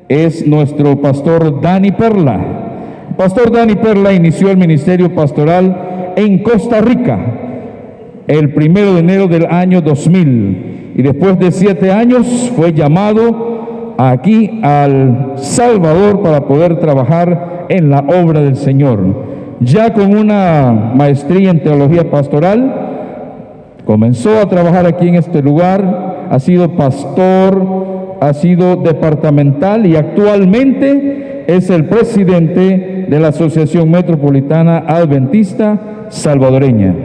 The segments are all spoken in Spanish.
es nuestro pastor Dani Perla. Pastor Dani Perla inició el ministerio pastoral en Costa Rica el 1 de enero del año 2000 y después de 7 años fue llamado aquí al Salvador para poder trabajar en la obra del Señor. Ya con una maestría en teología pastoral, comenzó a trabajar aquí en este lugar, ha sido pastor, ha sido departamental y actualmente es el presidente de la Asociación Metropolitana Adventista Salvadoreña.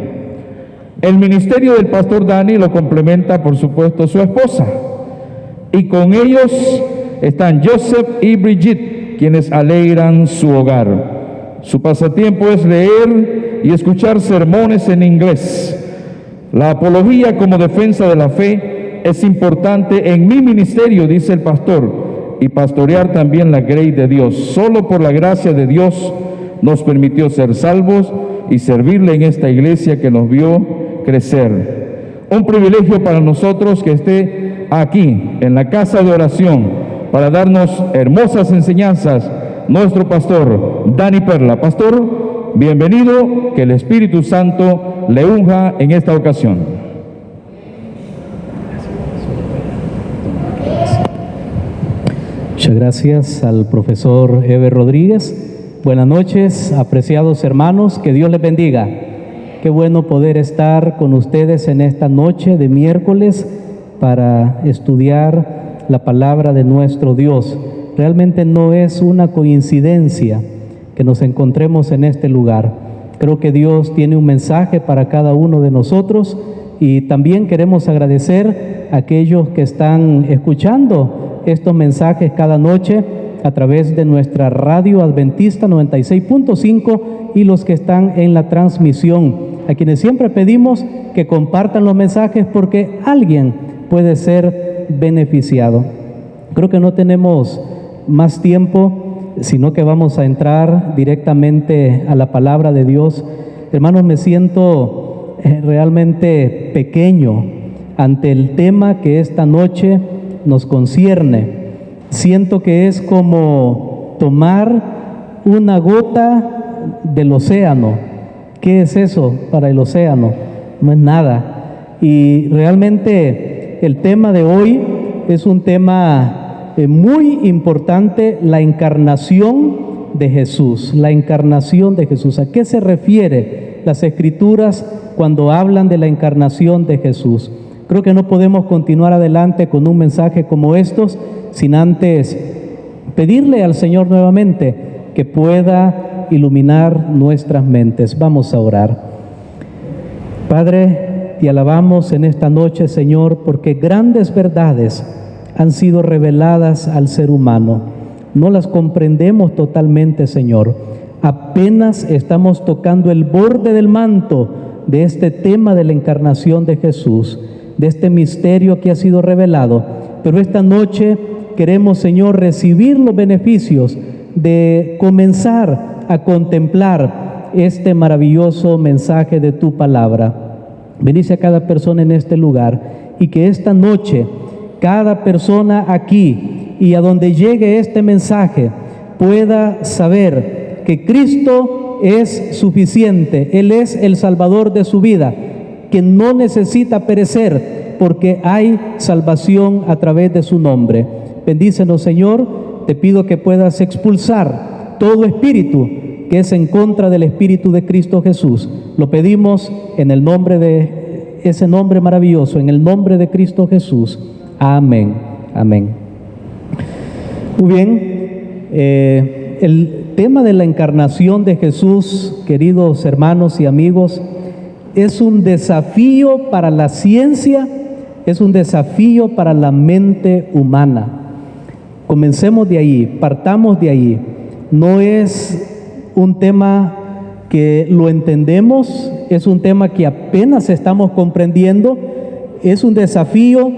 El ministerio del pastor Dani lo complementa, por supuesto, su esposa. Y con ellos están Joseph y Brigitte, quienes alegran su hogar. Su pasatiempo es leer y escuchar sermones en inglés. La apología como defensa de la fe es importante en mi ministerio, dice el pastor, y pastorear también la grey de Dios. Solo por la gracia de Dios nos permitió ser salvos y servirle en esta iglesia que nos vio crecer. Un privilegio para nosotros que esté aquí en la casa de oración para darnos hermosas enseñanzas nuestro pastor Dani Perla. Pastor, bienvenido, que el Espíritu Santo le unja en esta ocasión. Muchas gracias al profesor Eber Rodríguez. Buenas noches, apreciados hermanos, que Dios les bendiga. Qué bueno poder estar con ustedes en esta noche de miércoles para estudiar la palabra de nuestro Dios. Realmente no es una coincidencia que nos encontremos en este lugar. Creo que Dios tiene un mensaje para cada uno de nosotros y también queremos agradecer a aquellos que están escuchando estos mensajes cada noche a través de nuestra radio adventista 96.5 y los que están en la transmisión, a quienes siempre pedimos que compartan los mensajes porque alguien puede ser beneficiado. Creo que no tenemos más tiempo, sino que vamos a entrar directamente a la palabra de Dios. Hermanos, me siento realmente pequeño ante el tema que esta noche nos concierne. Siento que es como tomar una gota del océano. ¿Qué es eso para el océano? No es nada. Y realmente el tema de hoy es un tema muy importante, la encarnación de Jesús. La encarnación de Jesús. ¿A qué se refiere las Escrituras cuando hablan de la encarnación de Jesús? Creo que no podemos continuar adelante con un mensaje como estos sin antes pedirle al Señor nuevamente que pueda iluminar nuestras mentes. Vamos a orar. Padre, te alabamos en esta noche, Señor, porque grandes verdades han sido reveladas al ser humano. No las comprendemos totalmente, Señor. Apenas estamos tocando el borde del manto de este tema de la encarnación de Jesús, de este misterio que ha sido revelado. Pero esta noche queremos, Señor, recibir los beneficios de comenzar a contemplar este maravilloso mensaje de tu palabra. Bendice a cada persona en este lugar y que esta noche cada persona aquí y a donde llegue este mensaje pueda saber que Cristo es suficiente, Él es el Salvador de su vida, que no necesita perecer porque hay salvación a través de su nombre. Bendícenos, Señor. Te pido que puedas expulsar todo espíritu que es en contra del Espíritu de Cristo Jesús. Lo pedimos en el nombre de ese nombre maravilloso, en el nombre de Cristo Jesús. Amén. Amén. Muy bien. El tema de la encarnación de Jesús, queridos hermanos y amigos, es un desafío para la ciencia, es un desafío para la mente humana. Comencemos de ahí, partamos de ahí. No es un tema que lo entendemos, es un tema que apenas estamos comprendiendo, es un desafío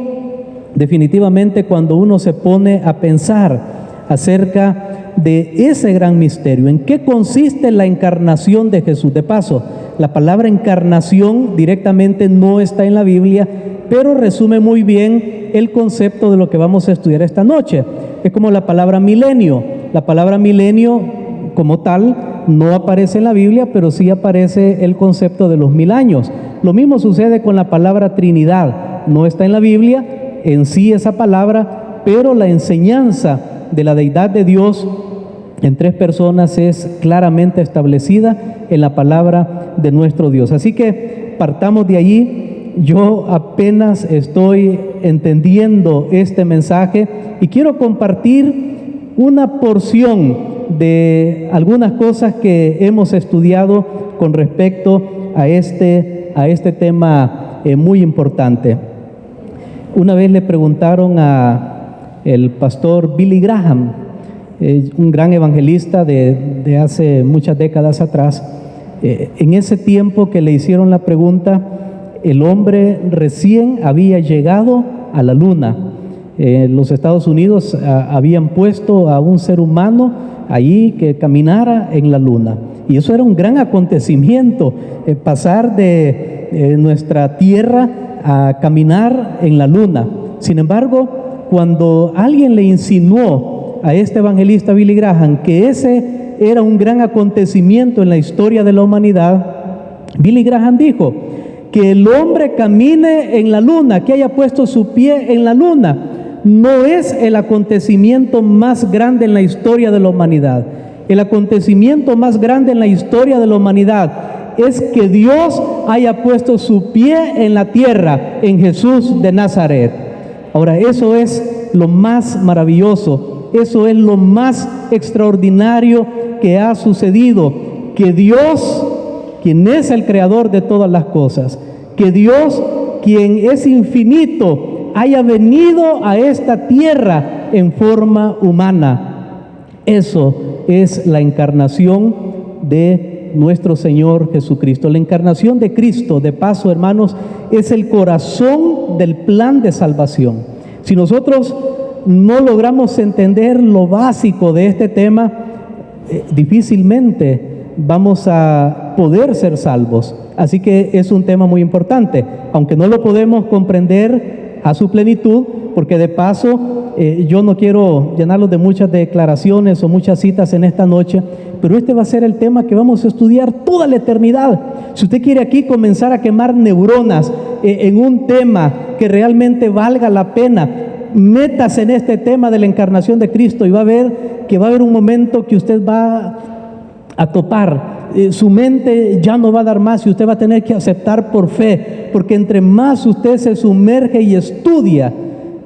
definitivamente cuando uno se pone a pensar acerca de ese gran misterio. ¿En qué consiste la encarnación de Jesús? De paso, la palabra encarnación directamente no está en la Biblia, pero resume muy bien el concepto de lo que vamos a estudiar esta noche. Es como la palabra milenio. La palabra milenio como tal no aparece en la Biblia, pero sí aparece el concepto de los 1000 años. Lo mismo sucede con la palabra Trinidad. No está en la Biblia en sí esa palabra, pero la enseñanza de la deidad de Dios en 3 personas es claramente establecida en la palabra de nuestro Dios. Así que partamos de allí. Yo apenas estoy entendiendo este mensaje y quiero compartir una porción de algunas cosas que hemos estudiado con respecto a este tema muy importante. Una vez le preguntaron a el pastor Billy Graham, un gran evangelista de hace muchas décadas atrás, en ese tiempo que le hicieron la pregunta, el hombre recién había llegado a la luna. Los Estados Unidos habían puesto a un ser humano allí que caminara en la luna. Y eso era un gran acontecimiento, pasar de nuestra tierra a caminar en la luna. Sin embargo, cuando alguien le insinuó a este evangelista Billy Graham que ese era un gran acontecimiento en la historia de la humanidad, Billy Graham dijo que el hombre camine en la luna, que haya puesto su pie en la luna, no es el acontecimiento más grande en la historia de la humanidad. El acontecimiento más grande en la historia de la humanidad es que Dios haya puesto su pie en la tierra, en Jesús de Nazaret. Ahora, eso es lo más maravilloso, eso es lo más extraordinario que ha sucedido, que Dios, quien es el creador de todas las cosas, que Dios, quien es infinito, haya venido a esta tierra en forma humana. Eso es la encarnación de nuestro Señor Jesucristo. La encarnación de Cristo, de paso, hermanos, es el corazón del plan de salvación. Si nosotros no logramos entender lo básico de este tema, difícilmente vamos a poder ser salvos. Así que es un tema muy importante, aunque no lo podemos comprender a su plenitud, porque de paso yo no quiero llenarlos de muchas declaraciones o muchas citas en esta noche, pero este va a ser el tema que vamos a estudiar toda la eternidad. Si usted quiere aquí comenzar a quemar neuronas en un tema que realmente valga la pena, métase en este tema de la encarnación de Cristo y va a ver que va a haber un momento que usted va a topar. Su mente ya no va a dar más y usted va a tener que aceptar por fe, porque entre más usted se sumerge y estudia,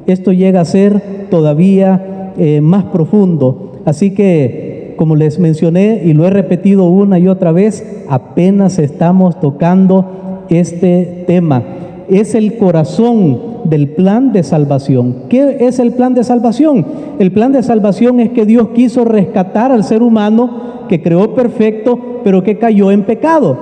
esto llega a ser todavía más profundo. Así que, como les mencioné y lo he repetido una y otra vez, apenas estamos tocando este tema. Es el corazón del plan de salvación. ¿Qué es el plan de salvación? El plan de salvación es que Dios quiso rescatar al ser humano que creó perfecto, pero que cayó en pecado.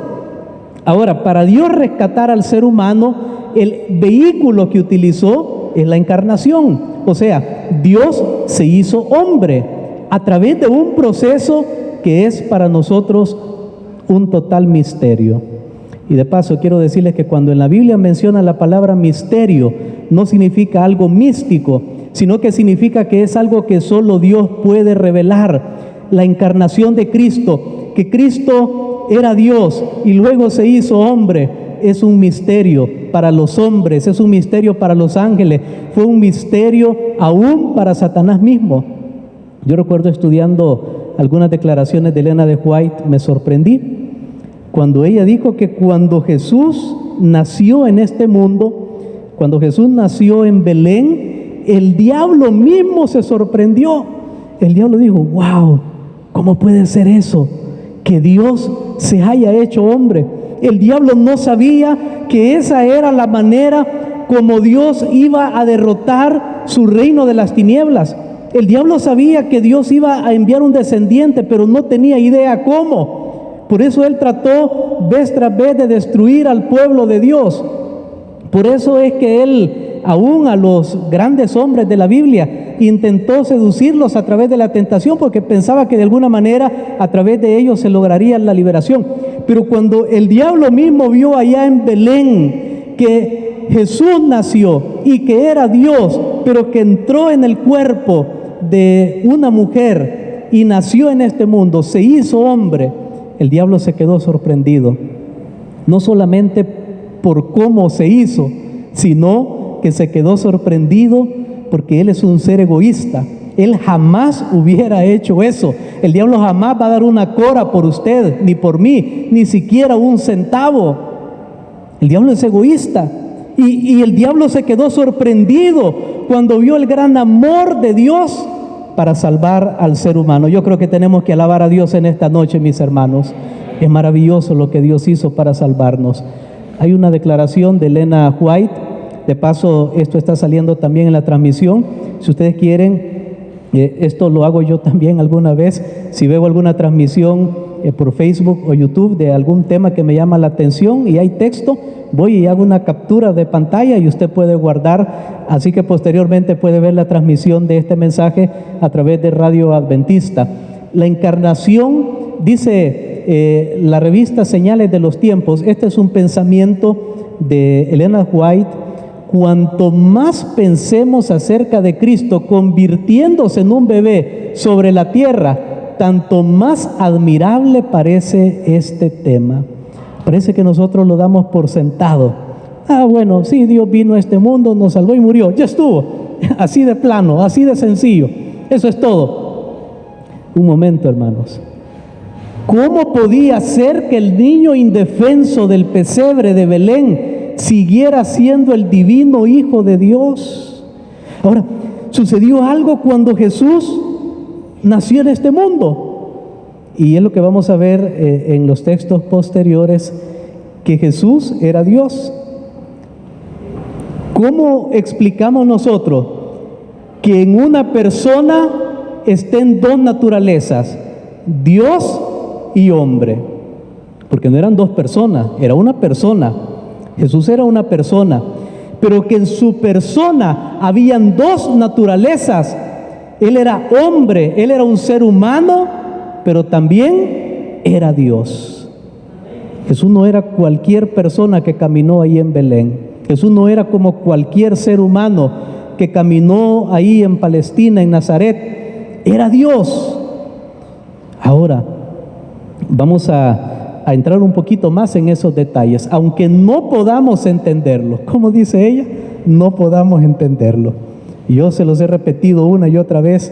Ahora, para Dios rescatar al ser humano, el vehículo que utilizó es la encarnación. O sea, Dios se hizo hombre a través de un proceso que es para nosotros un total misterio. Y de paso quiero decirles que cuando en la Biblia menciona la palabra misterio, no significa algo místico, sino que significa que es algo que solo Dios puede revelar. La encarnación de Cristo, que Cristo era Dios y luego se hizo hombre, es un misterio para los hombres, es un misterio para los ángeles, fue un misterio aún para Satanás mismo. Yo recuerdo estudiando algunas declaraciones de Elena de White, me sorprendí cuando ella dijo que cuando Jesús nació en este mundo, cuando Jesús nació en Belén, el diablo mismo se sorprendió. El diablo dijo: wow, ¿cómo puede ser eso? Que Dios se haya hecho hombre. El diablo no sabía que esa era la manera como Dios iba a derrotar su reino de las tinieblas. El diablo sabía que Dios iba a enviar un descendiente, pero no tenía idea cómo. Por eso él trató vez tras vez de destruir al pueblo de Dios. Por eso es que él, aún a los grandes hombres de la Biblia, intentó seducirlos a través de la tentación, porque pensaba que de alguna manera a través de ellos se lograría la liberación. Pero cuando el diablo mismo vio allá en Belén que Jesús nació y que era Dios, pero que entró en el cuerpo de una mujer y nació en este mundo, se hizo hombre, el diablo se quedó sorprendido. No solamente por cómo se hizo, sino que se quedó sorprendido porque él es un ser egoísta. Él jamás hubiera hecho eso. El diablo jamás va a dar una cora por usted, ni por mí, ni siquiera un centavo. El diablo es egoísta. Y el diablo se quedó sorprendido cuando vio el gran amor de Dios para salvar al ser humano. Yo creo que tenemos que alabar a Dios en esta noche, mis hermanos. Es maravilloso lo que Dios hizo para salvarnos. Hay una declaración de Elena White. De paso, esto está saliendo también en la transmisión. Si ustedes quieren, esto lo hago yo también alguna vez. Si veo alguna transmisión por Facebook o YouTube de algún tema que me llama la atención y hay texto, voy y hago una captura de pantalla y usted puede guardar, así que posteriormente puede ver la transmisión de este mensaje a través de Radio Adventista. La encarnación, dice la revista Señales de los Tiempos, este es un pensamiento de Elena White: cuanto más pensemos acerca de Cristo convirtiéndose en un bebé sobre la tierra, tanto más admirable parece este tema. Parece que nosotros lo damos por sentado. Bueno, sí, Dios vino a este mundo, nos salvó y murió. Ya estuvo. Así de plano, así de sencillo. Eso es todo. Un momento, hermanos. ¿Cómo podía ser que el niño indefenso del pesebre de Belén siguiera siendo el divino Hijo de Dios? Ahora, sucedió algo cuando Jesús nació en este mundo. Y es lo que vamos a ver en los textos posteriores, que Jesús era Dios. ¿Cómo explicamos nosotros que en una persona estén dos naturalezas, Dios y hombre? Porque no eran dos personas, era una persona. Jesús era una persona, pero que en su persona habían dos naturalezas. Él era hombre, él era un ser humano, pero también era Dios. Jesús no era cualquier persona que caminó ahí en Belén. Jesús no era como cualquier ser humano que caminó ahí en Palestina, en Nazaret. Era Dios. Ahora, vamos a entrar un poquito más en esos detalles, aunque no podamos entenderlo. ¿Cómo dice ella? No podamos entenderlo. Yo se los he repetido una y otra vez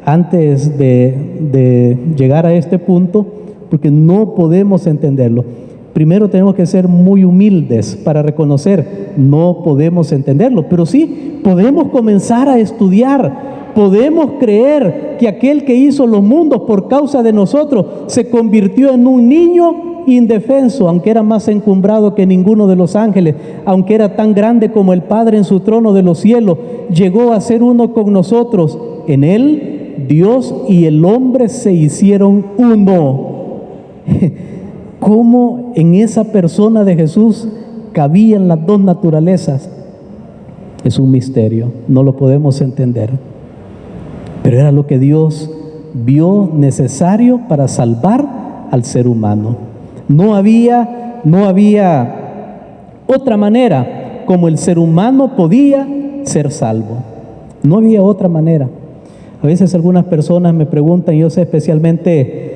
antes de llegar a este punto, porque no podemos entenderlo. Primero tenemos que ser muy humildes para reconocer, no podemos entenderlo, pero sí podemos comenzar a estudiar. Podemos creer que aquel que hizo los mundos por causa de nosotros se convirtió en un niño indefenso, aunque era más encumbrado que ninguno de los ángeles, aunque era tan grande como el Padre en su trono de los cielos, llegó a ser uno con nosotros. En él Dios y el hombre se hicieron uno. ¿Cómo en esa persona de Jesús cabían las dos naturalezas? Es un misterio, no lo podemos entender. Pero era lo que Dios vio necesario para salvar al ser humano. No había otra manera como el ser humano podía ser salvo. No había otra manera. A veces algunas personas me preguntan, yo sé, especialmente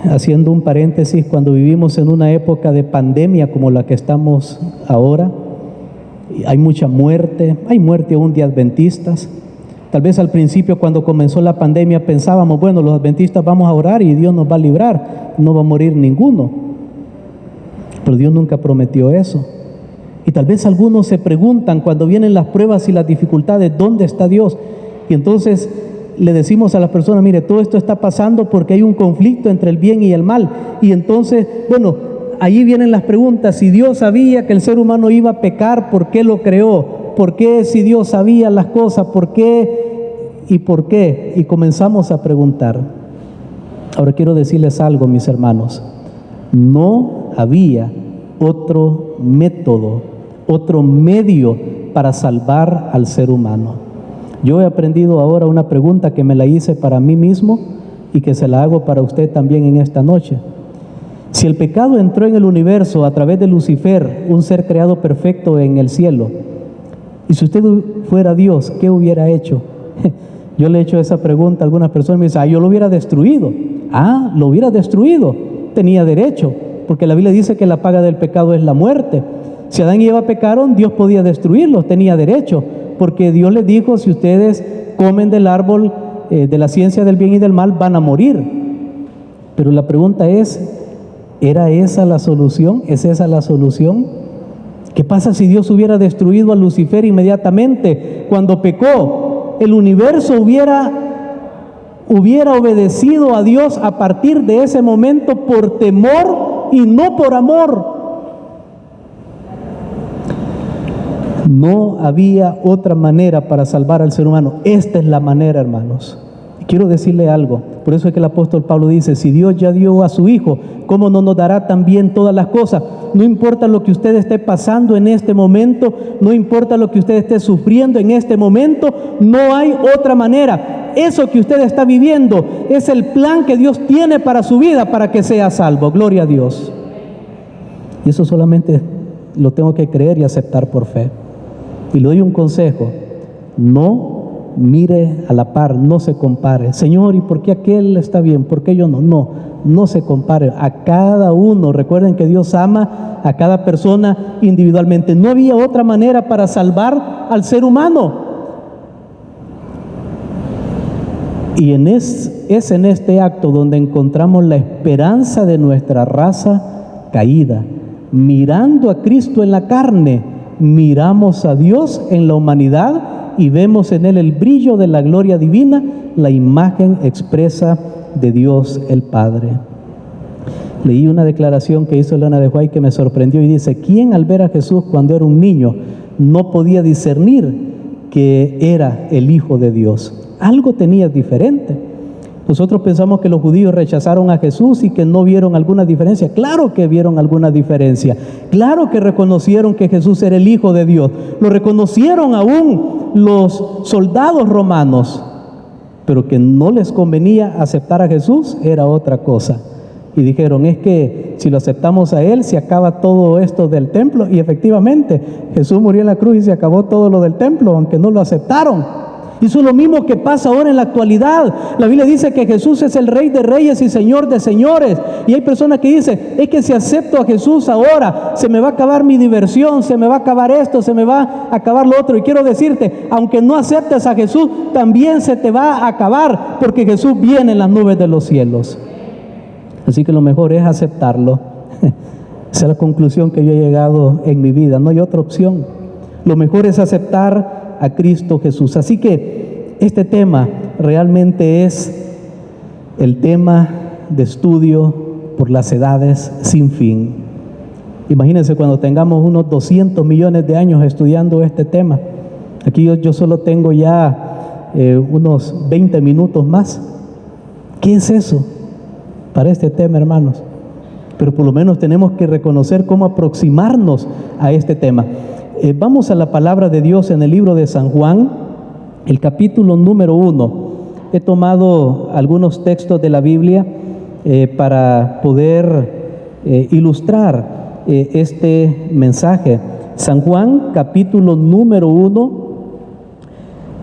haciendo un paréntesis, cuando vivimos en una época de pandemia como la que estamos ahora, hay mucha muerte, hay muerte aún de adventistas. Tal vez al principio, cuando comenzó la pandemia, pensábamos, bueno, los adventistas vamos a orar y Dios nos va a librar, no va a morir ninguno. Pero Dios nunca prometió eso. Y tal vez algunos se preguntan cuando vienen las pruebas y las dificultades, ¿dónde está Dios? Y entonces le decimos a las personas, mire, todo esto está pasando porque hay un conflicto entre el bien y el mal. Y entonces, bueno, ahí vienen las preguntas. Si Dios sabía que el ser humano iba a pecar, ¿por qué lo creó? ¿Por qué, si Dios sabía las cosas, por qué y por qué? Y comenzamos a preguntar. Ahora quiero decirles algo, mis hermanos. No había otro método, otro medio para salvar al ser humano. Yo he aprendido ahora una pregunta que me la hice para mí mismo y que se la hago para usted también en esta noche. Si el pecado entró en el universo a través de Lucifer, un ser creado perfecto en el cielo, y si usted fuera Dios, ¿qué hubiera hecho? Yo le he hecho esa pregunta a algunas personas y me dicen, yo lo hubiera destruido. Lo hubiera destruido. Tenía derecho, porque la Biblia dice que la paga del pecado es la muerte. Si Adán y Eva pecaron, Dios podía destruirlos, tenía derecho, porque Dios les dijo, si ustedes comen del árbol de la ciencia del bien y del mal, van a morir. Pero la pregunta es, ¿era esa la solución? ¿Es esa la solución? ¿Qué pasa si Dios hubiera destruido a Lucifer inmediatamente cuando pecó? El universo hubiera obedecido a Dios a partir de ese momento por temor y no por amor. No había otra manera para salvar al ser humano. Esta es la manera, hermanos. Y quiero decirle algo. Por eso es que el apóstol Pablo dice, si Dios ya dio a su Hijo, ¿cómo no nos dará también todas las cosas? No importa lo que usted esté pasando en este momento, no importa lo que usted esté sufriendo en este momento, no hay otra manera. Eso que usted está viviendo es el plan que Dios tiene para su vida, para que sea salvo. Gloria a Dios. Y eso solamente lo tengo que creer y aceptar por fe. Y le doy un consejo: no mire a la par, no se compare. Señor, ¿y por qué aquel está bien? ¿Por qué yo no? No se compare. A cada uno, recuerden que Dios ama a cada persona individualmente. No había otra manera para salvar al ser humano. Y es en este acto donde encontramos la esperanza de nuestra raza caída. Mirando a Cristo en la carne, miramos a Dios en la humanidad y vemos en Él el brillo de la gloria divina, la imagen expresa de Dios el Padre. Leí una declaración que hizo Elena de White que me sorprendió y dice: ¿quién al ver a Jesús cuando era un niño no podía discernir que era el Hijo de Dios? Algo tenía diferente. Nosotros pensamos que los judíos rechazaron a Jesús y que no vieron alguna diferencia. Claro que vieron alguna diferencia. Claro que reconocieron que Jesús era el Hijo de Dios. Lo reconocieron aún los soldados romanos. Pero que no les convenía aceptar a Jesús era otra cosa. Y dijeron, es que si lo aceptamos a Él, se acaba todo esto del templo. Y efectivamente, Jesús murió en la cruz y se acabó todo lo del templo, aunque no lo aceptaron. Y eso es lo mismo que pasa ahora en la actualidad. La Biblia dice que Jesús es el Rey de Reyes y Señor de Señores. Y hay personas que dicen, es que si acepto a Jesús ahora, se me va a acabar mi diversión, se me va a acabar esto, se me va a acabar lo otro. Y quiero decirte, aunque no aceptes a Jesús, también se te va a acabar, porque Jesús viene en las nubes de los cielos. Así que lo mejor es aceptarlo. Esa es la conclusión que yo he llegado en mi vida. No hay otra opción. Lo mejor es aceptar a Cristo Jesús. Así que este tema realmente es el tema de estudio por las edades sin fin. Imagínense cuando tengamos unos 200 millones de años estudiando este tema. Aquí yo solo tengo ya unos 20 minutos más. ¿Qué es eso para este tema, hermanos? Pero por lo menos tenemos que reconocer cómo aproximarnos a este tema. Vamos a la palabra de Dios en el libro de San Juan, el capítulo número 1. He tomado algunos textos de la Biblia para poder ilustrar este mensaje. San Juan, capítulo número 1,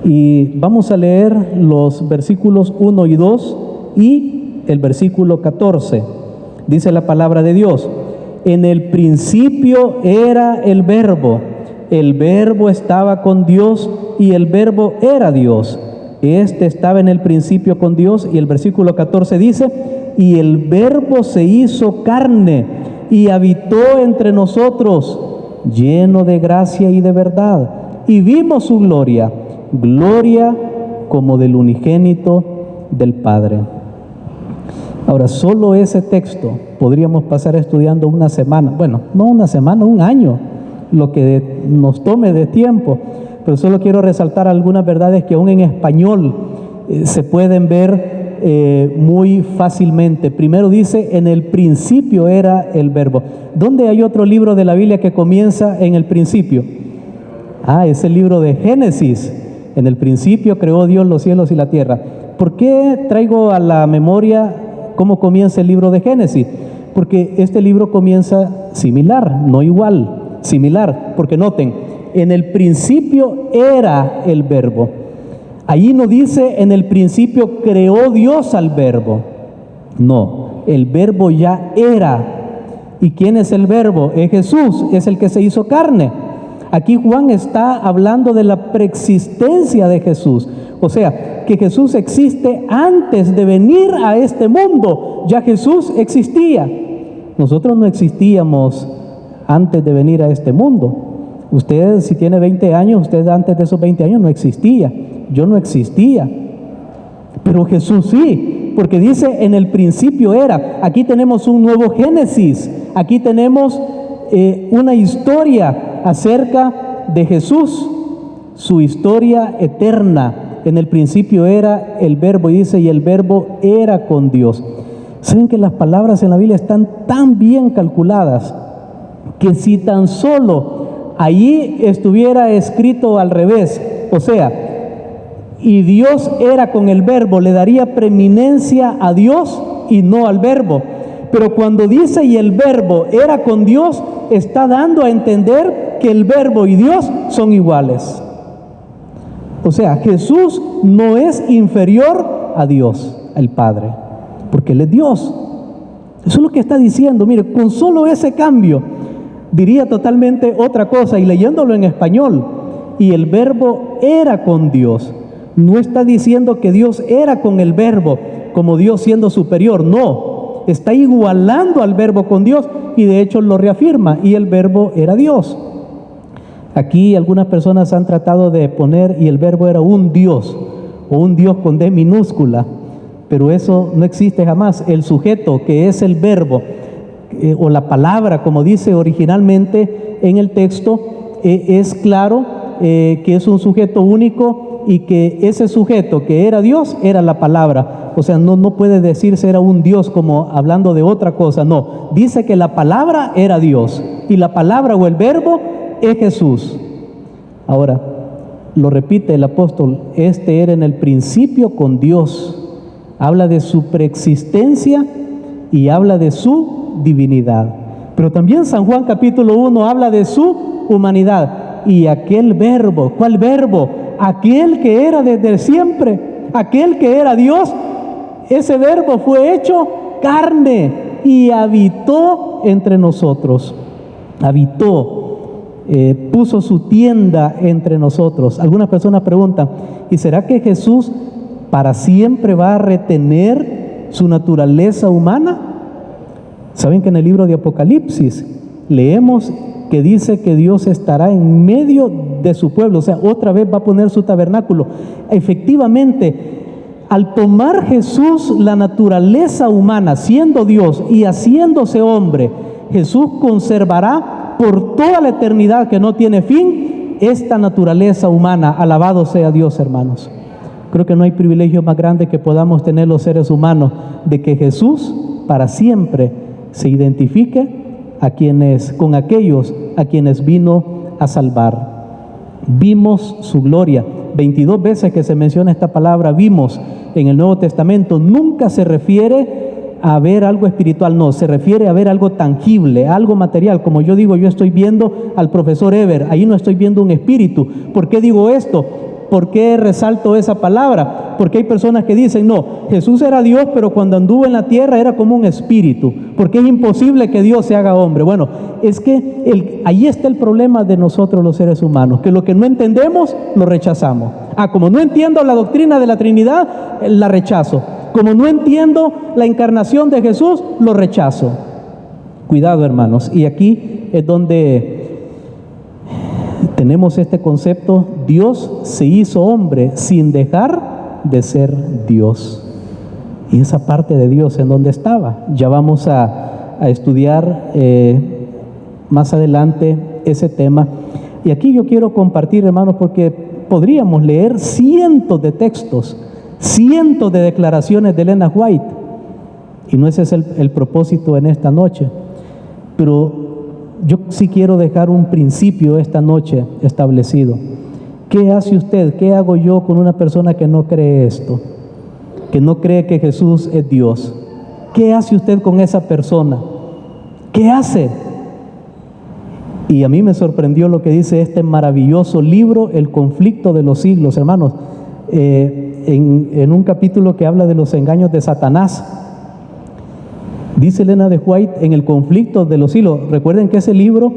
y vamos a leer los versículos 1 y 2 y el versículo 14. Dice la palabra de Dios: en el principio era el Verbo estaba con Dios y el Verbo era Dios. Este estaba en el principio con Dios. Y el versículo 14 dice: y el Verbo se hizo carne y habitó entre nosotros, lleno de gracia y de verdad, y vimos su gloria, gloria como del unigénito del Padre. Ahora, solo ese texto podríamos pasar estudiando una semana. Bueno, no una semana, un año, lo que nos tome de tiempo. Pero solo quiero resaltar algunas verdades que aún en español se pueden ver muy fácilmente. Primero dice, en el principio era el Verbo. ¿Dónde hay otro libro de la Biblia que comienza en el principio? Es el libro de Génesis. En el principio creó Dios los cielos y la tierra. ¿Por qué traigo a la memoria cómo comienza el libro de Génesis? Porque este libro comienza similar, no igual, similar. Porque noten, en el principio era el Verbo. Ahí no dice en el principio creó Dios al verbo. No, el verbo ya era. ¿Y quién es el verbo? Es Jesús, es el que se hizo carne. Aquí Juan está hablando de la preexistencia de Jesús. O sea, que Jesús existe antes de venir a este mundo. Ya Jesús existía. Nosotros no existíamos antes de venir a este mundo. Usted, si tiene 20 años, usted antes de esos 20 años no existía. Yo no existía. Pero Jesús sí, porque dice en el principio era. Aquí tenemos un nuevo Génesis. Aquí tenemos una historia acerca de Jesús, su historia eterna. En el principio era el verbo, y dice, y el verbo era con Dios. ¿Saben que las palabras en la Biblia están tan bien calculadas que si tan solo allí estuviera escrito al revés, o sea, y Dios era con el verbo, le daría preeminencia a Dios y no al verbo? Pero cuando dice y el verbo era con Dios, está dando a entender que el verbo y Dios son iguales. O sea, Jesús no es inferior a Dios, el Padre, porque Él es Dios. Eso es lo que está diciendo. Mire, con solo ese cambio diría totalmente otra cosa, y leyéndolo en español, y el verbo era con Dios. No está diciendo que Dios era con el verbo, como Dios siendo superior, no. Está igualando al verbo con Dios, y de hecho lo reafirma, y el verbo era Dios. Aquí algunas personas han tratado de poner, y el verbo era un Dios, o un Dios con D minúscula, pero eso no existe jamás. El sujeto, que es el verbo, o la palabra, como dice originalmente en el texto, es claro que es un sujeto único, y que ese sujeto que era Dios era la palabra. O sea, no puede decirse era un Dios como hablando de otra cosa, no. Dice que la palabra era Dios, y la palabra o el verbo es Jesús. Ahora, lo repite el apóstol, este era en el principio con Dios. Habla de su preexistencia y habla de su divinidad. Pero también San Juan capítulo 1 habla de su humanidad. Y aquel verbo, ¿cuál verbo? Aquel que era desde siempre, aquel que era Dios, ese verbo fue hecho carne y habitó entre nosotros. Habitó, puso su tienda entre nosotros. Algunas personas preguntan, ¿y será que Jesús para siempre va a retener su naturaleza humana? Saben que en el libro de Apocalipsis leemos que dice que Dios estará en medio de su pueblo, o sea, otra vez va a poner su tabernáculo. Efectivamente, al tomar Jesús la naturaleza humana, siendo Dios y haciéndose hombre, Jesús conservará por toda la eternidad, que no tiene fin, esta naturaleza humana. Alabado sea Dios, hermanos. Creo que no hay privilegio más grande que podamos tener los seres humanos, de que Jesús para siempre se identifique con aquellos a quienes vino a salvar. Vimos su gloria. 22 veces que se menciona esta palabra vimos en el Nuevo Testamento. Nunca se refiere a ver algo espiritual, no, se refiere a ver algo tangible, algo material. Como yo digo, yo estoy viendo al profesor Eber, ahí no estoy viendo un espíritu. ¿Por qué digo esto? ¿Por qué resalto esa palabra? Porque hay personas que dicen, no, Jesús era Dios, pero cuando anduvo en la tierra era como un espíritu, porque es imposible que Dios se haga hombre. Bueno, es que ahí está el problema de nosotros los seres humanos, que lo que no entendemos, lo rechazamos. Como no entiendo la doctrina de la Trinidad, la rechazo. Como no entiendo la encarnación de Jesús, lo rechazo. Cuidado, hermanos, y aquí es donde tenemos este concepto: Dios se hizo hombre sin dejar de ser Dios. Y esa parte de Dios, ¿en dónde estaba? Ya vamos a estudiar más adelante ese tema. Y aquí yo quiero compartir, hermanos, porque podríamos leer cientos de textos, cientos de declaraciones de Elena White, y no ese es el propósito en esta noche. Pero yo sí quiero dejar un principio esta noche establecido. ¿Qué hace usted? ¿Qué hago yo con una persona que no cree esto? Que no cree que Jesús es Dios. ¿Qué hace usted con esa persona? ¿Qué hace? Y a mí me sorprendió lo que dice este maravilloso libro, El conflicto de los siglos. Hermanos, en un capítulo que habla de los engaños de Satanás. Dice Elena de White en el conflicto de los siglos. Recuerden que ese libro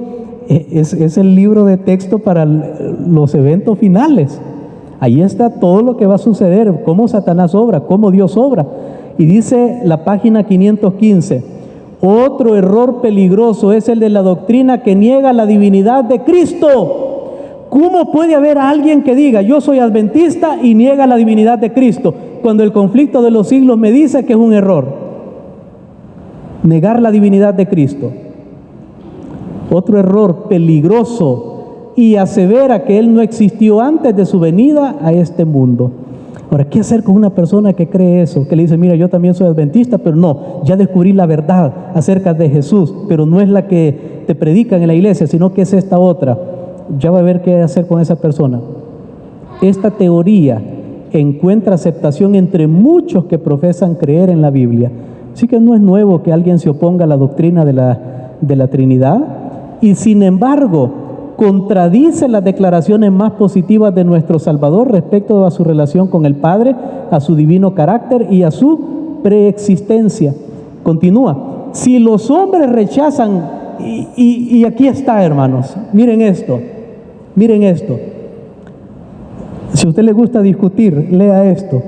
es el libro de texto para los eventos finales. Ahí está todo lo que va a suceder, cómo Satanás obra, cómo Dios obra. Y dice la página 515, otro error peligroso es el de la doctrina que niega la divinidad de Cristo. ¿Cómo puede haber alguien que diga, yo soy adventista y niega la divinidad de Cristo, cuando el conflicto de los siglos me dice que es un error negar la divinidad de Cristo? Otro error peligroso, y asevera que Él no existió antes de su venida a este mundo. Ahora, ¿qué hacer con una persona que cree eso? Que le dice, mira, yo también soy adventista, pero no, ya descubrí la verdad acerca de Jesús, pero no es la que te predican en la iglesia, sino que es esta otra. Ya va a ver qué hacer con esa persona. Esta teoría encuentra aceptación entre muchos que profesan creer en la Biblia. Así que no es nuevo que alguien se oponga a la doctrina de la Trinidad, y sin embargo contradice las declaraciones más positivas de nuestro Salvador respecto a su relación con el Padre, a su divino carácter y a su preexistencia. Continúa, si los hombres rechazan, y aquí está, hermanos, miren esto, si a usted le gusta discutir, lea esto.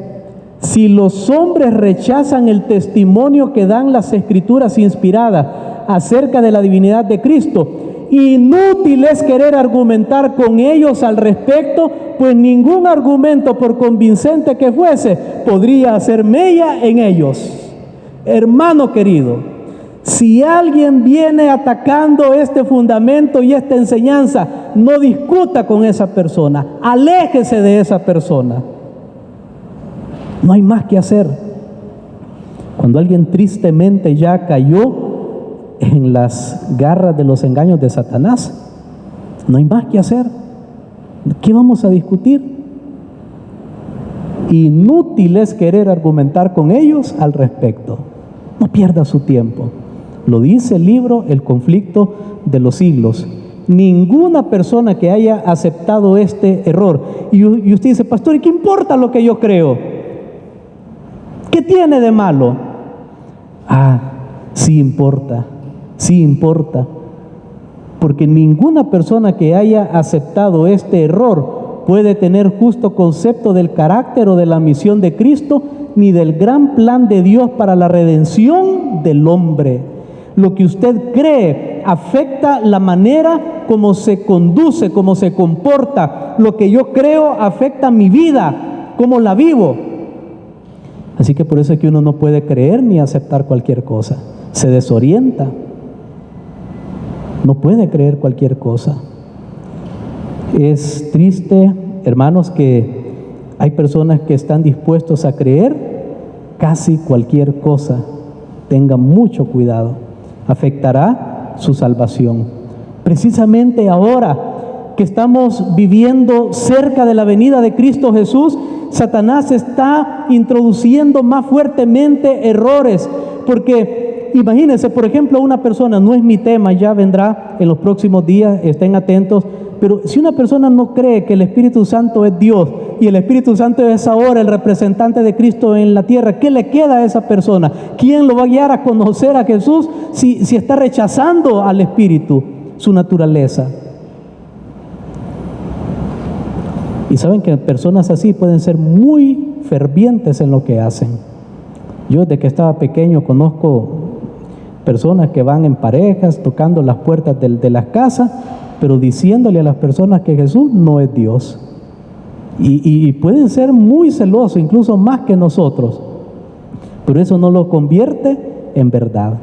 Si los hombres rechazan el testimonio que dan las Escrituras inspiradas acerca de la divinidad de Cristo, inútil es querer argumentar con ellos al respecto, pues ningún argumento, por convincente que fuese, podría hacer mella en ellos. Hermano querido, si alguien viene atacando este fundamento y esta enseñanza, no discuta con esa persona, aléjese de esa persona. No hay más que hacer. Cuando alguien tristemente ya cayó en las garras de los engaños de Satanás, no hay más que hacer. ¿Qué vamos a discutir? Inútil es querer argumentar con ellos al respecto. No pierda su tiempo. Lo dice el libro El conflicto de los siglos. Ninguna persona que haya aceptado este error, y usted dice, pastor, ¿y qué importa lo que yo creo? ¿Qué tiene de malo? Sí importa. Sí importa, porque ninguna persona que haya aceptado este error puede tener justo concepto del carácter o de la misión de Cristo, ni del gran plan de Dios para la redención del hombre. Lo que usted cree afecta la manera como se conduce, como se comporta. Lo que yo creo afecta mi vida, cómo la vivo. Así que por eso es que uno no puede creer ni aceptar cualquier cosa. Se desorienta. No puede creer cualquier cosa. Es triste, hermanos, que hay personas que están dispuestos a creer casi cualquier cosa. Tengan mucho cuidado. Afectará su salvación. Precisamente ahora que estamos viviendo cerca de la venida de Cristo Jesús, Satanás está introduciendo más fuertemente errores, porque imagínense, por ejemplo, una persona, no es mi tema, ya vendrá en los próximos días, estén atentos, pero si una persona no cree que el Espíritu Santo es Dios y el Espíritu Santo es ahora el representante de Cristo en la tierra, ¿qué le queda a esa persona? ¿Quién lo va a guiar a conocer a Jesús si está rechazando al Espíritu, su naturaleza? Y saben que personas así pueden ser muy fervientes en lo que hacen. Yo desde que estaba pequeño conozco personas que van en parejas tocando las puertas de las casas, pero diciéndole a las personas que Jesús no es Dios. Y pueden ser muy celosos, incluso más que nosotros, pero eso no lo convierte en verdad.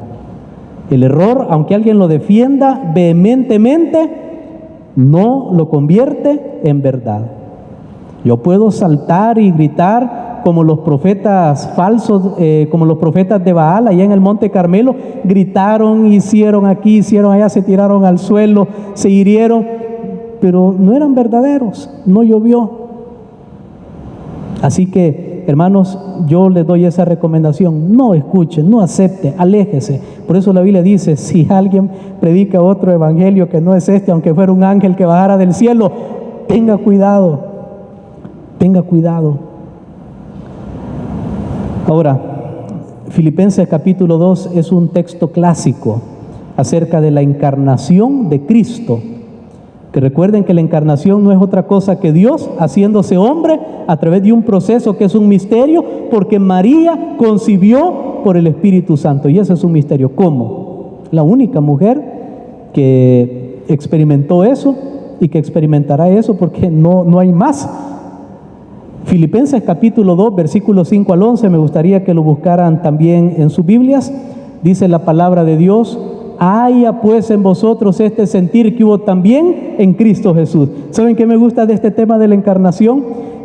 El error, aunque alguien lo defienda vehementemente, no lo convierte en verdad. Yo puedo saltar y gritar como los profetas falsos, como los profetas de Baal allá en el Monte Carmelo, gritaron, hicieron aquí, hicieron allá, se tiraron al suelo, se hirieron, pero no eran verdaderos, no llovió. Así que, hermanos, yo les doy esa recomendación: no escuche, no acepte, aléjese. Por eso la Biblia dice: si alguien predica otro evangelio que no es este, aunque fuera un ángel que bajara del cielo, tenga cuidado, tenga cuidado. Ahora, Filipenses capítulo 2 es un texto clásico acerca de la encarnación de Cristo. Que recuerden que la encarnación no es otra cosa que Dios haciéndose hombre a través de un proceso que es un misterio, porque María concibió por el Espíritu Santo, y ese es un misterio. ¿Cómo? La única mujer que experimentó eso y que experimentará eso, porque no hay más. Filipenses capítulo 2, versículos 5 al 11, me gustaría que lo buscaran también en sus Biblias. Dice la palabra de Dios: haya pues en vosotros este sentir que hubo también en Cristo Jesús. ¿Saben qué me gusta de este tema de la encarnación?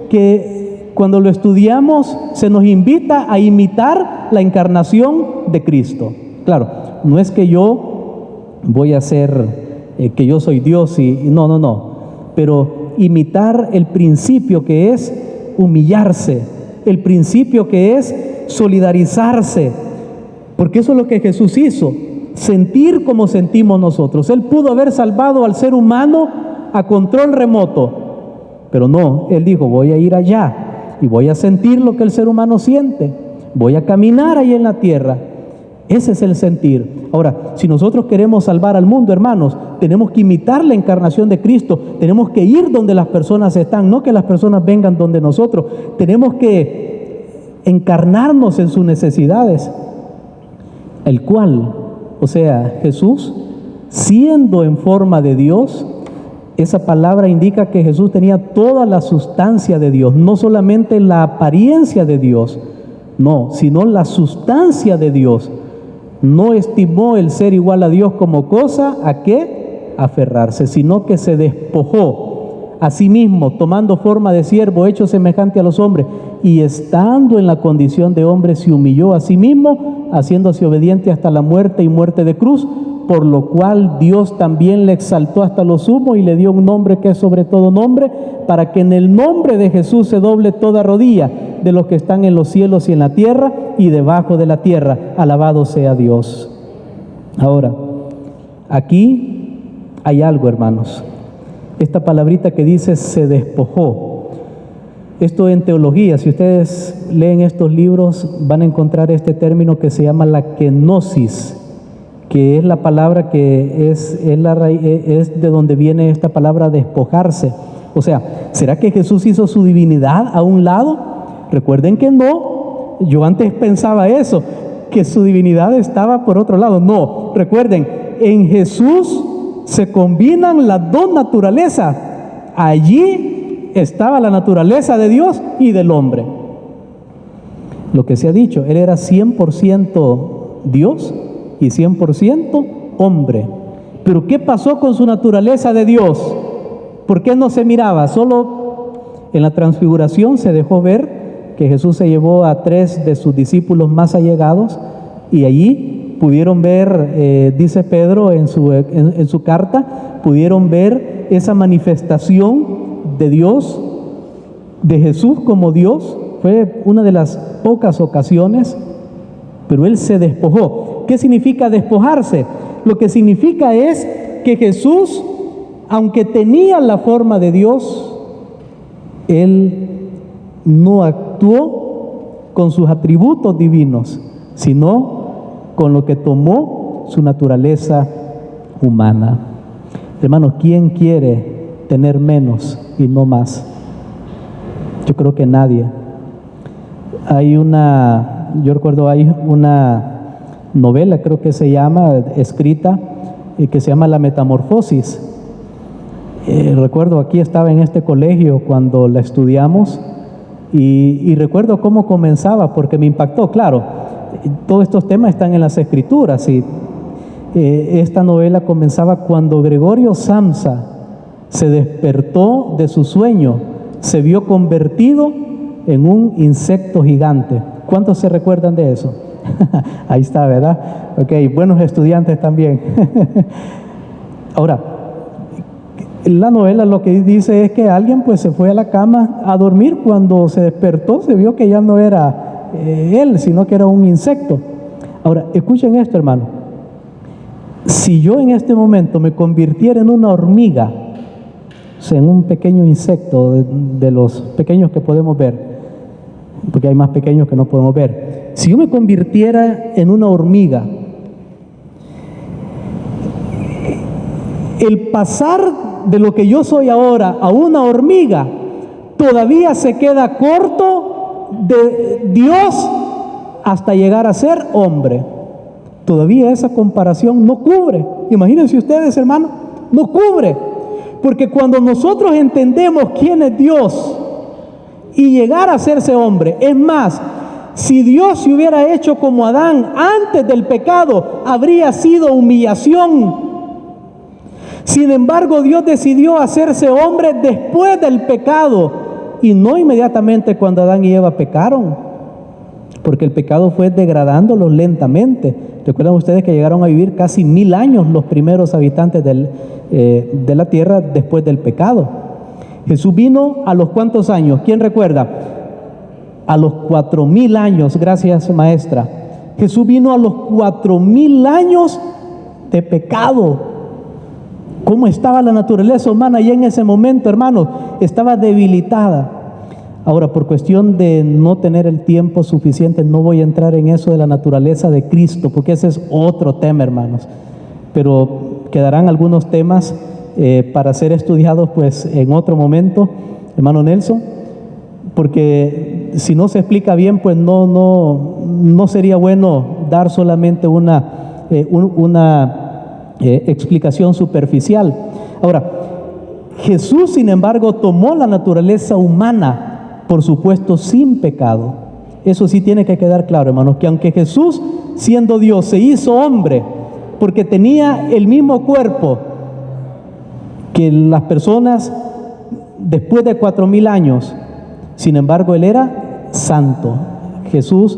Que cuando lo estudiamos se nos invita a imitar la encarnación de Cristo. Claro, no es que yo voy a ser, que yo soy Dios y no, pero imitar el principio que es humillarse, el principio que es solidarizarse, porque eso es lo que Jesús hizo. Sentir como sentimos nosotros. Él pudo haber salvado al ser humano a control remoto, pero no, Él dijo: voy a ir allá y voy a sentir lo que el ser humano siente, voy a caminar ahí en la tierra. Ese es el sentir. Ahora, si nosotros queremos salvar al mundo, hermanos, tenemos que imitar la encarnación de Cristo. Tenemos que ir donde las personas están, no que las personas vengan donde nosotros. Tenemos que encarnarnos en sus necesidades, el cual, o sea, Jesús, siendo en forma de Dios, esa palabra indica que Jesús tenía toda la sustancia de Dios, no solamente la apariencia de Dios, no, sino la sustancia de Dios. No estimó el ser igual a Dios como cosa a qué aferrarse, sino que se despojó a sí mismo, tomando forma de siervo, hecho semejante a los hombres, y estando en la condición de hombre se humilló a sí mismo, haciéndose obediente hasta la muerte y muerte de cruz, por lo cual Dios también le exaltó hasta lo sumo y le dio un nombre que es sobre todo nombre, para que en el nombre de Jesús se doble toda rodilla de los que están en los cielos y en la tierra y debajo de la tierra. Alabado sea Dios. Ahora, aquí hay algo, hermanos. Esta palabrita que dice se despojó. Esto en teología, si ustedes leen estos libros, van a encontrar este término que se llama la kenosis, que es la palabra que es de donde viene esta palabra despojarse. O sea, ¿será que Jesús hizo su divinidad a un lado? Recuerden que no. Yo antes pensaba eso, que su divinidad estaba por otro lado. No, recuerden, en Jesús se combinan las dos naturalezas. Allí estaba la naturaleza de Dios y del hombre. Lo que se ha dicho, Él era 100% Dios y 100% hombre. Pero ¿qué pasó con su naturaleza de Dios? ¿Por qué no se miraba? Solo en la transfiguración se dejó ver que Jesús se llevó a 3 de sus discípulos más allegados y allí pudieron ver, dice Pedro en su carta, pudieron ver esa manifestación de Dios, de Jesús como Dios. Fue una de las pocas ocasiones, pero Él se despojó. ¿Qué significa despojarse? Lo que significa es que Jesús, aunque tenía la forma de Dios, Él no actuó con sus atributos divinos, sino con lo que tomó su naturaleza humana. Hermanos, ¿quién quiere tener menos y no más? Yo creo que nadie. Yo recuerdo, hay una novela, creo que se llama, escrita, que se llama La Metamorfosis. Recuerdo, aquí estaba en este colegio cuando la estudiamos y recuerdo cómo comenzaba, porque me impactó. Claro, todos estos temas están en las Escrituras y esta novela comenzaba cuando Gregorio Samsa se despertó de su sueño, se vio convertido en un insecto gigante. ¿Cuántos se recuerdan de eso? Ahí está, ¿verdad? Ok, buenos estudiantes también. Ahora, la novela lo que dice es que alguien pues se fue a la cama a dormir. Cuando se despertó se vio que ya no era él, sino que era un insecto. Ahora, escuchen esto, hermano. Si yo en este momento me convirtiera en una hormiga, o sea, en un pequeño insecto de los pequeños que podemos ver, porque hay más pequeños que no podemos ver, si yo me convirtiera en una hormiga, el pasar de lo que yo soy ahora a una hormiga todavía se queda corto de Dios hasta llegar a ser hombre. Todavía esa comparación no cubre. Imagínense ustedes, hermano, no cubre. Porque cuando nosotros entendemos quién es Dios y llegar a hacerse hombre, es más, si Dios se hubiera hecho como Adán antes del pecado, habría sido humillación. Sin embargo, Dios decidió hacerse hombre después del pecado y no inmediatamente cuando Adán y Eva pecaron, porque el pecado fue degradándolos lentamente. Recuerdan ustedes que llegaron a vivir casi 1000 años los primeros habitantes de la tierra después del pecado. Jesús vino a los ¿cuántos años? ¿Quién recuerda? A los 4000 años, gracias maestra. Jesús vino a los 4000 años de pecado. ¿Cómo estaba la naturaleza humana ya en ese momento, hermanos? Estaba debilitada. Ahora, por cuestión de no tener el tiempo suficiente, no voy a entrar en eso de la naturaleza de Cristo, porque ese es otro tema, hermanos. Pero quedarán algunos temas para ser estudiados pues en otro momento, hermano Nelson, porque si no se explica bien, pues no sería bueno dar solamente una explicación superficial. Ahora, Jesús, sin embargo, tomó la naturaleza humana, por supuesto, sin pecado. Eso sí tiene que quedar claro, hermanos, que aunque Jesús, siendo Dios, se hizo hombre, porque tenía el mismo cuerpo que las personas después de 4000 años, sin embargo, Él era santo. Jesús,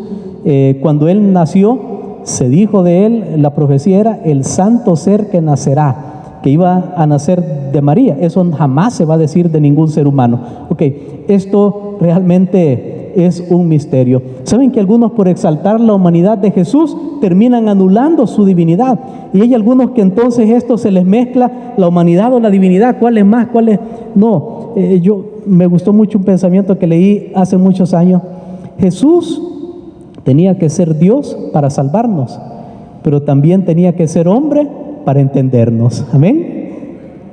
cuando Él nació, se dijo de Él, la profecía era el santo ser que nacerá, que iba a nacer de María. Eso jamás se va a decir de ningún ser humano. Ok, esto realmente es un misterio. ¿Saben que algunos, por exaltar la humanidad de Jesús, terminan anulando su divinidad? Y hay algunos que entonces esto se les mezcla, la humanidad o la divinidad, ¿cuál es más? ¿Cuál es? No, me gustó mucho un pensamiento que leí hace muchos años. Jesús tenía que ser Dios para salvarnos, pero también tenía que ser hombre para entendernos. Amén.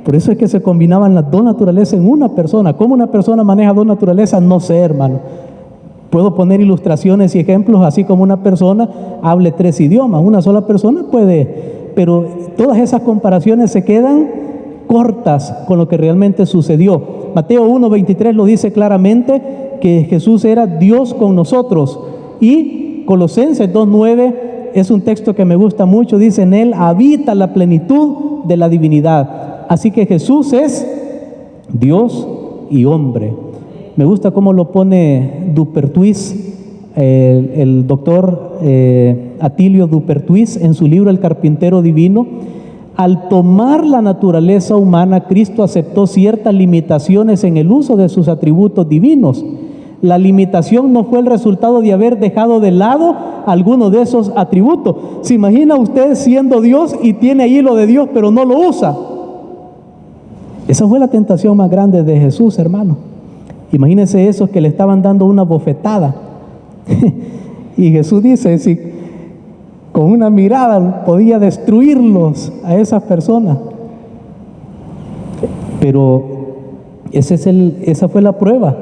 Por eso es que se combinaban las dos naturalezas en una persona. ¿Cómo una persona maneja dos naturalezas? No sé, hermano. Puedo poner ilustraciones y ejemplos, así como una persona hable 3 idiomas. Una sola persona puede, pero todas esas comparaciones se quedan cortas con lo que realmente sucedió. Mateo 1:23 lo dice claramente, que Jesús era Dios con nosotros. Y Colosenses 2:9 es un texto que me gusta mucho, dice: en Él habita la plenitud de la divinidad. Así que Jesús es Dios y hombre. Me gusta cómo lo pone Dupertuis, el doctor Atilio Dupertuis, en su libro El Carpintero Divino. Al tomar la naturaleza humana, Cristo aceptó ciertas limitaciones en el uso de sus atributos divinos. La limitación no fue el resultado de haber dejado de lado alguno de esos atributos. ¿Se imagina usted siendo Dios y tiene ahí lo de Dios, pero no lo usa? Esa fue la tentación más grande de Jesús, hermano. Imagínense esos que le estaban dando una bofetada. Y Jesús dice, si con una mirada podía destruirlos a esas personas. Pero esa fue la prueba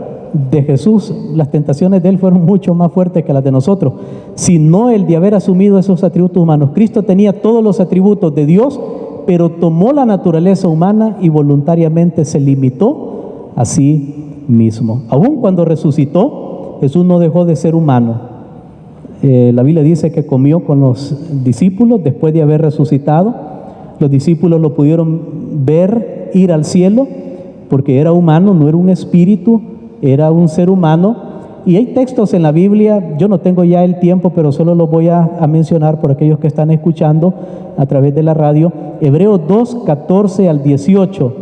de Jesús. Las tentaciones de Él fueron mucho más fuertes que las de nosotros, sino el de haber asumido esos atributos humanos. Cristo tenía todos los atributos de Dios, pero tomó la naturaleza humana y voluntariamente se limitó a sí mismo. Aun cuando resucitó, Jesús no dejó de ser humano. La Biblia dice que comió con los discípulos después de haber resucitado. Los discípulos lo pudieron ver ir al cielo porque era humano, no era un espíritu, era un ser humano. Y hay textos en la Biblia, yo no tengo ya el tiempo, pero solo los voy a mencionar por aquellos que están escuchando a través de la radio. Hebreos 2:14 al 18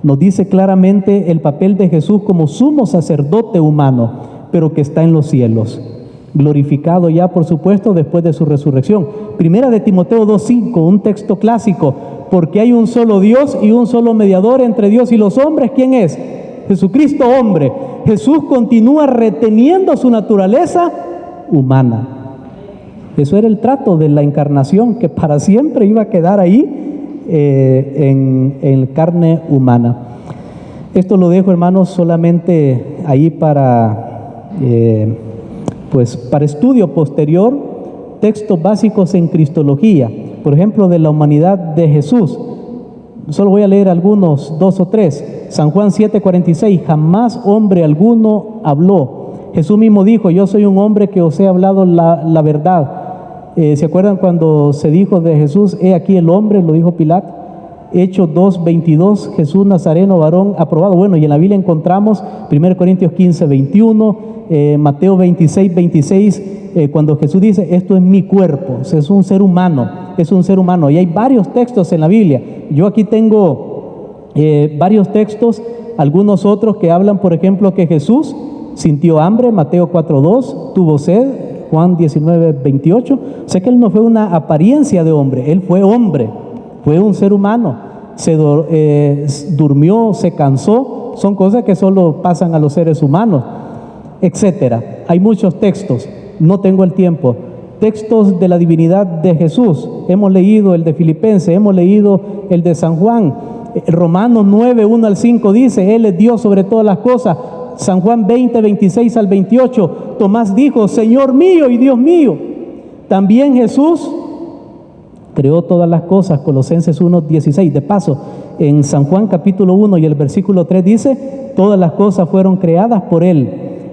nos dice claramente el papel de Jesús como sumo sacerdote humano, pero que está en los cielos, glorificado ya, por supuesto, después de su resurrección. Primera de Timoteo 2:5, un texto clásico: porque hay un solo Dios y un solo mediador entre Dios y los hombres. ¿Quién es? Jesucristo, hombre. Jesús continúa reteniendo su naturaleza humana. Eso era el trato de la encarnación, que para siempre iba a quedar ahí en carne humana. Esto lo dejo, hermanos, solamente ahí para estudio posterior, textos básicos en cristología, por ejemplo, de la humanidad de Jesús. Solo voy a leer algunos, 2 o 3. San Juan 7:46, jamás hombre alguno habló. Jesús mismo dijo, yo soy un hombre que os he hablado la verdad. ¿Se acuerdan cuando se dijo de Jesús, he aquí el hombre? Lo dijo Pilato. Hechos 2:22, Jesús Nazareno, varón aprobado. Bueno, y en la Biblia encontramos 1 Corintios 15:21, Mateo 26:26, cuando Jesús dice, esto es mi cuerpo. O sea, es un ser humano. Y hay varios textos en la Biblia. Yo aquí tengo varios textos, algunos otros que hablan, por ejemplo, que Jesús sintió hambre, Mateo 4:2, tuvo sed, Juan 19:28. O sea que él no fue una apariencia de hombre, él fue hombre, fue un ser humano. Durmió, se cansó, son cosas que solo pasan a los seres humanos, etcétera. Hay muchos textos, no tengo el tiempo. Textos de la divinidad de Jesús, hemos leído el de Filipenses, hemos leído el de San Juan. Romanos 9:1-5 dice, Él es Dios sobre todas las cosas. San Juan 20:26-28, Tomás dijo, Señor mío y Dios mío. También Jesús creó todas las cosas, Colosenses 1:16. De paso, en San Juan capítulo 1 y el versículo 3 dice, todas las cosas fueron creadas por Él.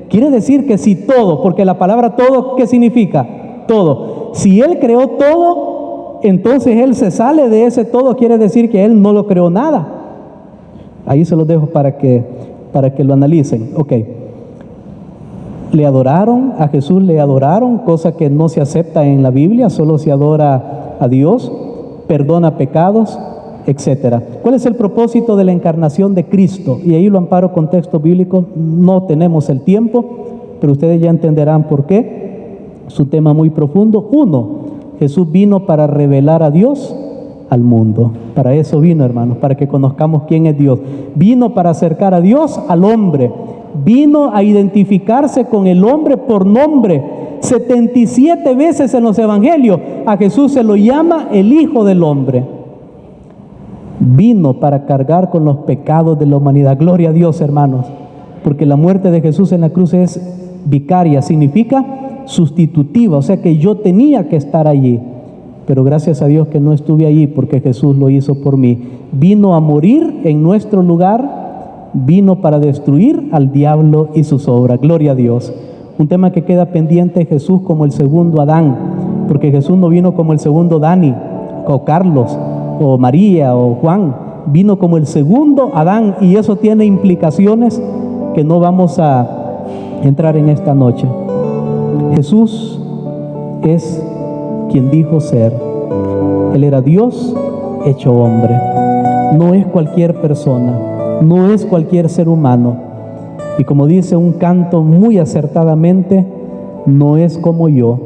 Quiere decir que si todo, porque la palabra todo, ¿qué significa? Todo. Si Él creó todo, entonces Él se sale de ese todo, quiere decir que Él no lo creó nada. Ahí se los dejo para que lo analicen. Ok. Le adoraron, a Jesús le adoraron, cosa que no se acepta en la Biblia, solo se adora a Dios, perdona pecados, etcétera. ¿Cuál es el propósito de la encarnación de Cristo? Y ahí lo amparo con textos bíblicos, no tenemos el tiempo, pero ustedes ya entenderán por qué. Es un tema muy profundo. 1, Jesús vino para revelar a Dios al mundo. Para eso vino, hermanos, para que conozcamos quién es Dios. Vino para acercar a Dios al hombre. Vino a identificarse con el hombre por nombre. 77 veces en los evangelios a Jesús se lo llama el Hijo del Hombre. Vino para cargar con los pecados de la humanidad. Gloria a Dios, hermanos, porque la muerte de Jesús en la cruz es vicaria, significa sustitutiva, o sea que yo tenía que estar allí, pero gracias a Dios que no estuve allí porque Jesús lo hizo por mí. Vino a morir en nuestro lugar, vino para destruir al diablo y sus obras. Gloria a Dios. Un tema que queda pendiente, Jesús como el segundo Adán, porque Jesús no vino como el segundo Dani o Carlos o María o Juan, vino como el segundo Adán, y eso tiene implicaciones que no vamos a entrar en esta noche. Jesús es quien dijo ser. Él era Dios hecho hombre. No es cualquier persona, no es cualquier ser humano. Y como dice un canto muy acertadamente, no es como yo,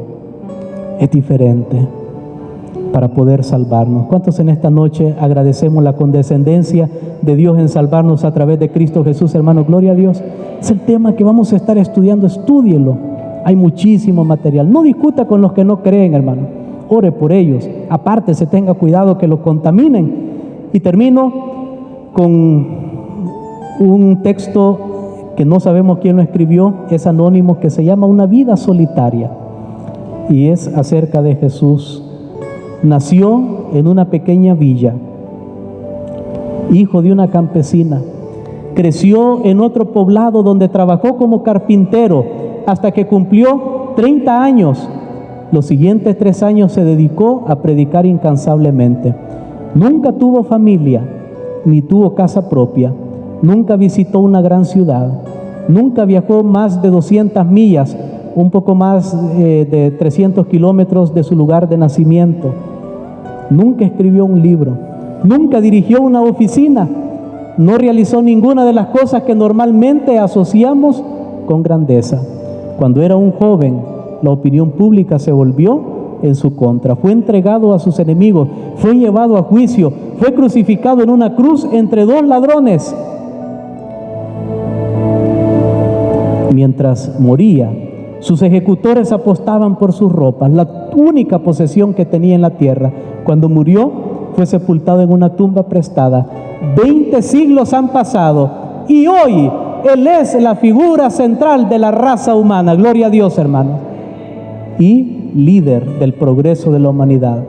es diferente para poder salvarnos. ¿Cuántos en esta noche agradecemos la condescendencia de Dios en salvarnos a través de Cristo Jesús, hermano? Gloria a Dios. Es el tema que vamos a estar estudiando, estúdielo. Hay muchísimo material. No discuta con los que no creen, hermano. Ore por ellos. Aparte, se tenga cuidado que lo contaminen. Y termino con un texto que no sabemos quién lo escribió, es anónimo, que se llama Una vida solitaria. Y es acerca de Jesús. Nació en una pequeña villa, hijo de una campesina. Creció en otro poblado donde trabajó como carpintero hasta que cumplió 30 años. Los siguientes 3 años se dedicó a predicar incansablemente. Nunca tuvo familia, ni tuvo casa propia. Nunca visitó una gran ciudad. Nunca viajó más de 200 millas, un poco más de 300 kilómetros de su lugar de nacimiento. Nunca escribió un libro. Nunca dirigió una oficina. No realizó ninguna de las cosas que normalmente asociamos con grandeza. Cuando era un joven, la opinión pública se volvió en su contra. Fue entregado a sus enemigos, fue llevado a juicio, fue crucificado en una cruz entre 2 ladrones. Mientras moría, Sus ejecutores apostaban por sus ropas, la única posesión que tenía en la tierra. Cuando murió, fue sepultado en una tumba prestada. 20 siglos han pasado y hoy Él es la figura central de la raza humana. Gloria a Dios, hermanos. Y líder del progreso de la humanidad.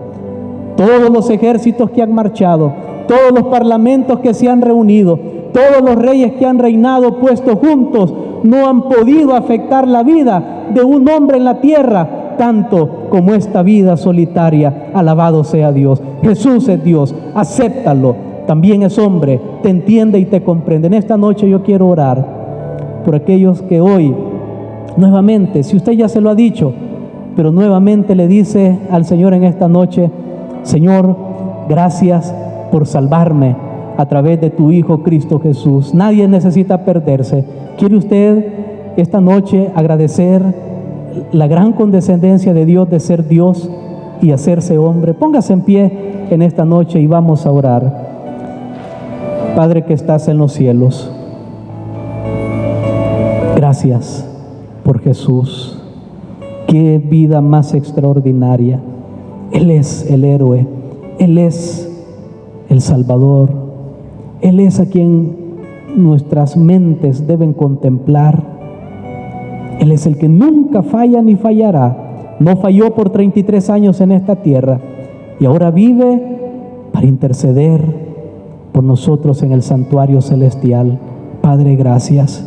Todos los ejércitos que han marchado, todos los parlamentos que se han reunido, todos los reyes que han reinado puestos juntos, no han podido afectar la vida de un hombre en la tierra, tanto como esta vida solitaria. Alabado sea Dios. Jesús es Dios, acéptalo. También es hombre, te entiende y te comprende. En esta noche yo quiero orar por aquellos que hoy, nuevamente, si usted ya se lo ha dicho, pero nuevamente le dice al Señor en esta noche: Señor, gracias por salvarme a través de tu Hijo Cristo Jesús. Nadie necesita perderse. ¿Quiere usted esta noche agradecer la gran condescendencia de Dios de ser Dios y hacerse hombre? Póngase en pie en esta noche y vamos a orar. Padre que estás en los cielos, gracias por Jesús. Qué vida más extraordinaria. Él es el héroe, Él es el Salvador, Él es a quien nuestras mentes deben contemplar. Él es el que nunca falla ni fallará. No falló por 33 años en esta tierra y ahora vive para interceder por nosotros en el santuario celestial. Padre, gracias.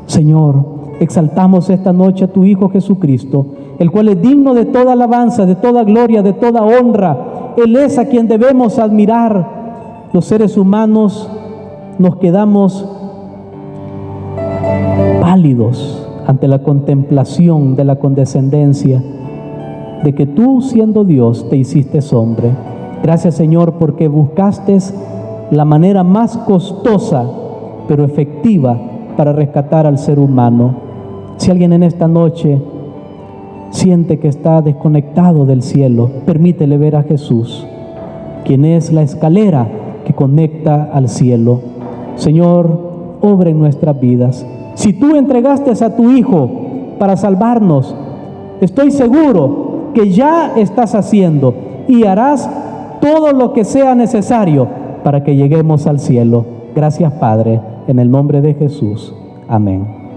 Señor, exaltamos esta noche a tu Hijo Jesucristo, el cual es digno de toda alabanza, de toda gloria, de toda honra. Él es a quien debemos admirar. Los seres humanos nos quedamos pálidos ante la contemplación de la condescendencia de que tú, siendo Dios, te hiciste hombre. Gracias, Señor, porque buscaste la manera más costosa pero efectiva para rescatar al ser humano. Si alguien en esta noche siente que está desconectado del cielo, permítele ver a Jesús, quien es la escalera que conecta al cielo. Señor, obra en nuestras vidas. Si tú entregaste a tu Hijo para salvarnos, estoy seguro que ya estás haciendo y harás todo lo que sea necesario para que lleguemos al cielo. Gracias, Padre, en el nombre de Jesús. Amén.